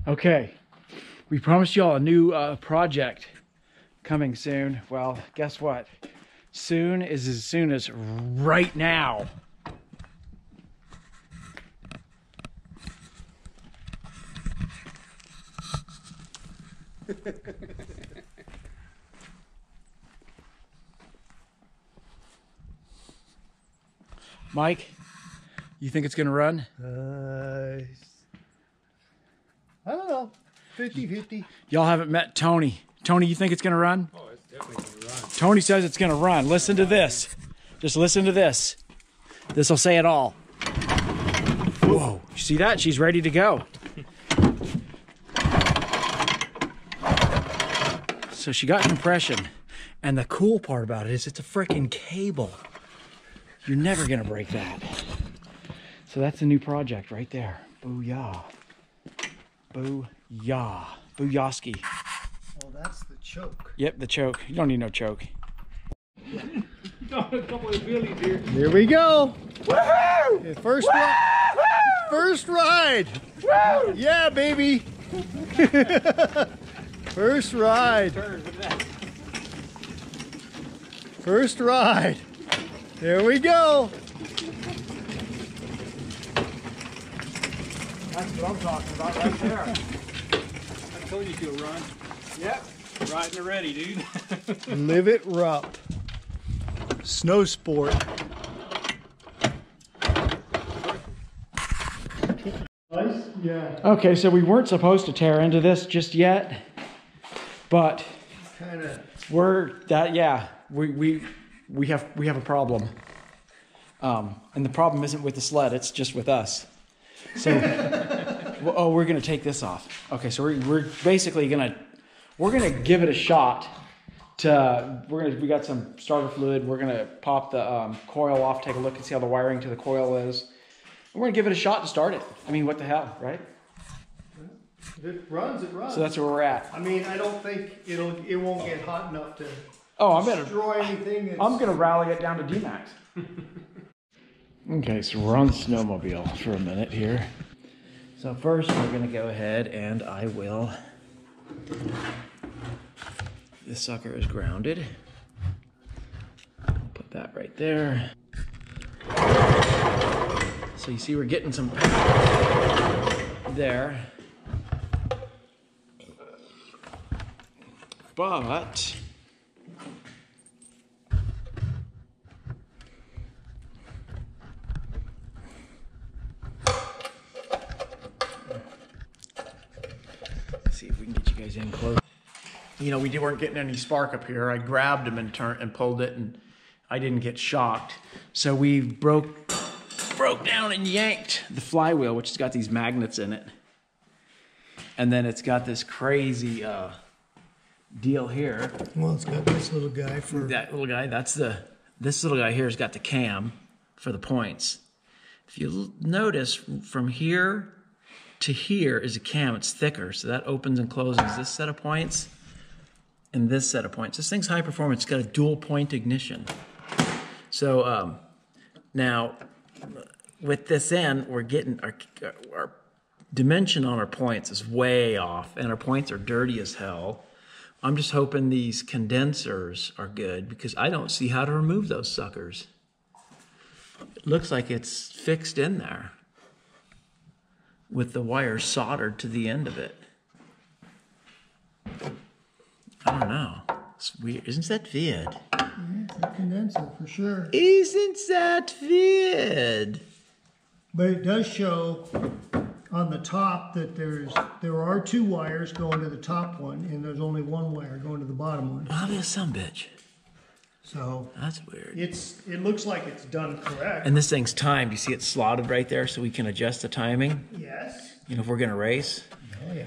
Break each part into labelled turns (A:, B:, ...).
A: Okay, we promised y'all a new project coming soon. Well, guess what? Soon is as soon as right now. Mike, you think it's gonna run?
B: I don't know, 50-50.
A: Y'all haven't met Tony. Tony, you think it's gonna run?
C: Oh, it's definitely gonna run.
A: Tony says it's gonna run. Listen to this. Just listen to this. This'll say it all. Whoa, you see that? She's ready to go. So she got compression. And the cool part about it is it's a freaking cable. You're never gonna break that. So that's a new project right there. Booyah. Booyah. Booyahski.
B: Oh, that's the choke.
A: Yep, the choke. You don't need no choke.
C: Got a couple of wheelies here.
B: Here we go. Woohoo! First ride. First ride. Woo! Yeah, baby. First ride. First ride. There we go.
A: That's what I'm talking about right there.
C: I told you she'll run.
A: Yep.
C: Riding her ready, dude.
B: Live it Rupp. Snow sport. Nice? Yeah.
A: Okay, so we weren't supposed to tear into this just yet, but
B: Kind of.
A: we have a problem. And the problem isn't with the sled, it's just with us. So we're gonna take this off. Okay, so we're basically gonna give it a shot. We got some starter fluid. We're gonna pop the coil off, take a look and see how the wiring to the coil is. And we're gonna give it a shot to start it. I mean, what the hell, right?
B: If it runs, it runs.
A: So that's where we're at.
B: I mean, I don't think it won't get hot enough to destroy anything.
A: I'm gonna rally it down to D-max. Okay, so we're on the snowmobile for a minute here. So first we're gonna go ahead and I will. This sucker is grounded. Put that right there. So you see we're getting some power there. But let's see if we can get you guys in close. You know, we weren't getting any spark up here. I grabbed him and pulled it, and I didn't get shocked. So we broke down and yanked the flywheel, which has got these magnets in it. And then it's got this crazy deal here.
B: Well, it's got this little guy for
A: that little guy. This little guy here has got the cam for the points. If you notice, from here to here is a cam. It's thicker, so that opens and closes this set of points and this set of points. This thing's high performance. It's got a dual point ignition. So now with this end, we're getting our dimension on our points is way off, and our points are dirty as hell. I'm just hoping these condensers are good because I don't see how to remove those suckers. It looks like it's fixed in there with the wire soldered to the end of it. I don't know. It's weird. Isn't that weird?
B: yeah, it's a condenser for sure.
A: Isn't that weird?
B: But it does show on the top that there are two wires going to the top one, and there's only one wire going to the bottom one.
A: Oh, that's some bitch.
B: So
A: That's weird.
B: it looks like it's done correct.
A: And this thing's timed. You see it slotted right there so we can adjust the timing.
B: Yes.
A: You know, if we're going to race,
B: Oh yeah,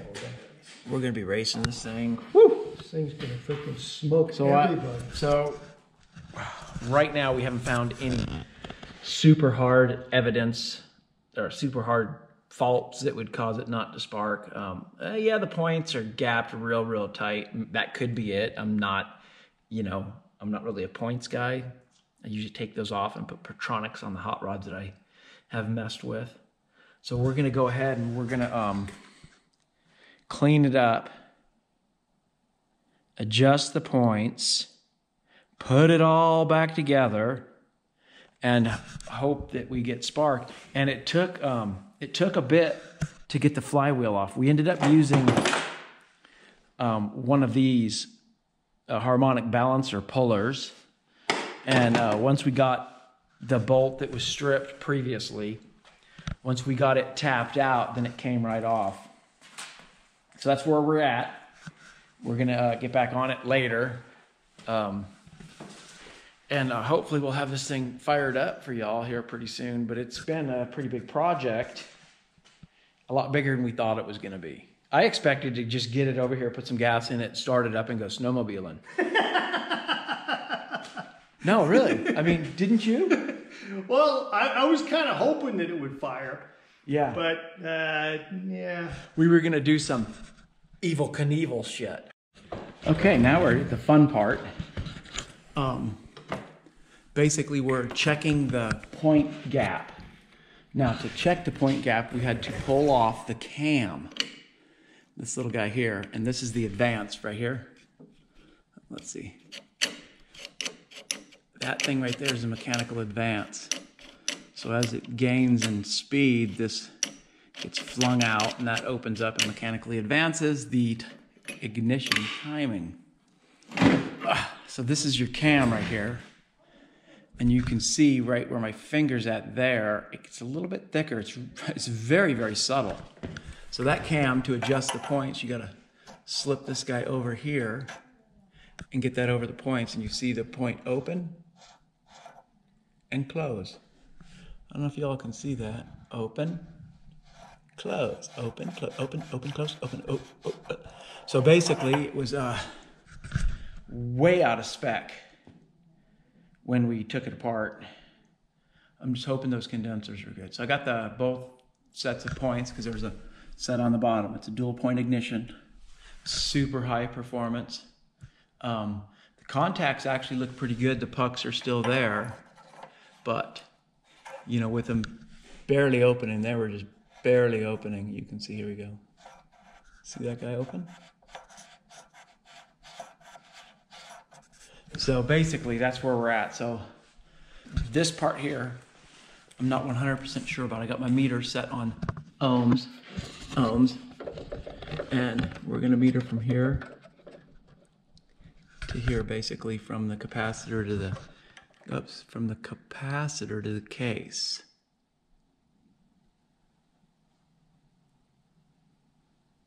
A: we're going to be racing this thing. Woo!
B: this thing's gonna freaking smoke everybody.
A: So right now we haven't found any super hard evidence or super hard faults that would cause it not to spark. Yeah, the points are gapped real tight. That could be it. I'm not really a points guy. I usually take those off and put Pertronics on the hot rods that I have messed with. So we're gonna go ahead and we're gonna clean it up, adjust the points, put it all back together, and hope that we get spark. And it took a bit to get the flywheel off. We ended up using one of these harmonic balancer pullers, and once we got the bolt that was stripped previously, once we got it tapped out, then it came right off. So that's where we're at. We're gonna get back on it later. And hopefully we'll have this thing fired up for y'all here pretty soon. But it's been a pretty big project. A lot bigger than we thought it was gonna be. I expected to just get it over here, put some gas in it, start it up, and go snowmobiling. No, really. I mean, didn't you?
B: Well, I was kind of hoping that it would fire.
A: Yeah.
B: But, yeah.
A: We were gonna do some Evel Knievel shit. Okay, now we're at the fun part. Basically, we're checking the point gap. Now, to check the point gap, we had to pull off the cam. This little guy here, and this is the advance right here. Let's see. That thing right there is a mechanical advance. So as it gains in speed, this gets flung out, and that opens up and mechanically advances the ignition timing. So this is your cam right here. And you can see right where my finger's at there, it's a little bit thicker. It's very, very subtle. So that cam, to adjust the points, you gotta slip this guy over here and get that over the points, and you see the point open and close. I don't know if y'all can see that. Open, close, open, open, open, close, open, open. So basically it was way out of spec when we took it apart. I'm just hoping those condensers are good. So I got both sets of points because there was a set on the bottom. It's a dual point ignition, super high performance. The contacts actually look pretty good. The pucks are still there, but you know, with them barely opening, they were just barely opening. You can see, here we go. See that guy open? So basically, that's where we're at. So this part here, I'm not 100% sure about. I got my meter set on ohms, and we're gonna meter from here to here, basically from the capacitor to the, from the capacitor to the case.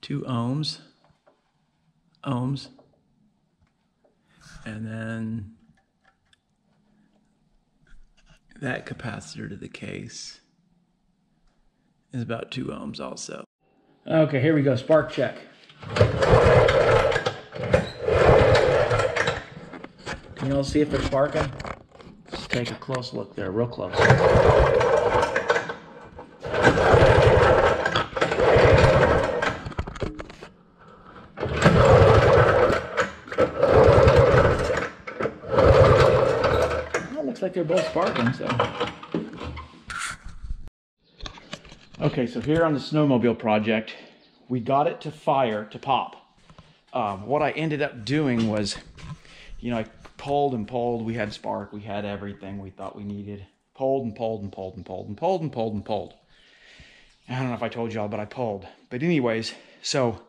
A: 2 ohms, and then that capacitor to the case is about 2 ohms also. Okay, here we go, spark check. Can you all see if they're sparking? Let's take a close look there, real close. Looks like they're both sparking, so. Okay, so here on the snowmobile project, we got it to fire, to pop. What I ended up doing was, you know, I pulled and pulled. We had spark, we had everything we thought we needed. Pulled and pulled and pulled and pulled and pulled and pulled and pulled. I don't know if I told y'all, but I pulled. But anyways, so,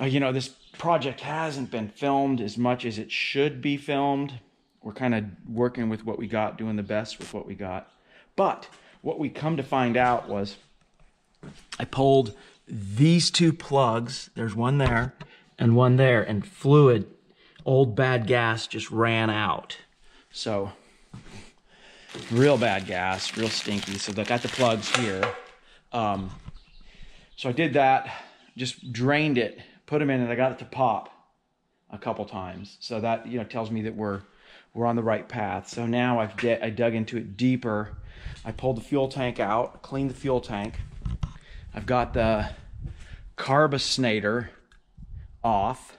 A: you know, this project hasn't been filmed as much as it should be filmed. We're kind of working with what we got, doing the best with what we got. But what we come to find out was I pulled these 2 plugs. There's one there and one there, and fluid, old bad gas just ran out. So real bad gas, real stinky. So I got the plugs here. So I did that, just drained it, put them in, and I got it to pop a couple times. So that, you know, tells me that we're on the right path. So now I dug into it deeper. I pulled the fuel tank out, cleaned the fuel tank. I've got the carbonator off.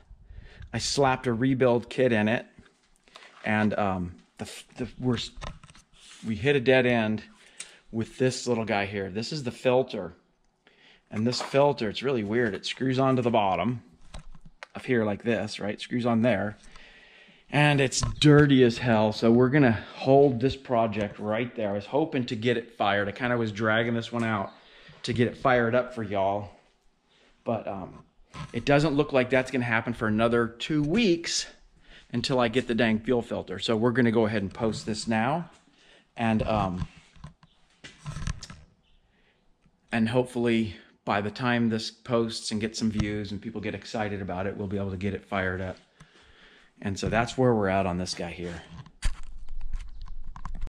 A: I slapped a rebuild kit in it, and we hit a dead end with this little guy here. This is the filter, And this filter, it's really weird. It screws onto the bottom of here like this, right? Screws on there. And it's dirty as hell. So we're going to hold this project right there. I was hoping to get it fired. I kind of was dragging this one out to get it fired up for y'all. But it doesn't look like that's going to happen for another 2 weeks until I get the dang fuel filter. So we're going to go ahead and post this now. And hopefully by the time this posts and gets some views and people get excited about it, we'll be able to get it fired up. And so that's where we're at on this guy here.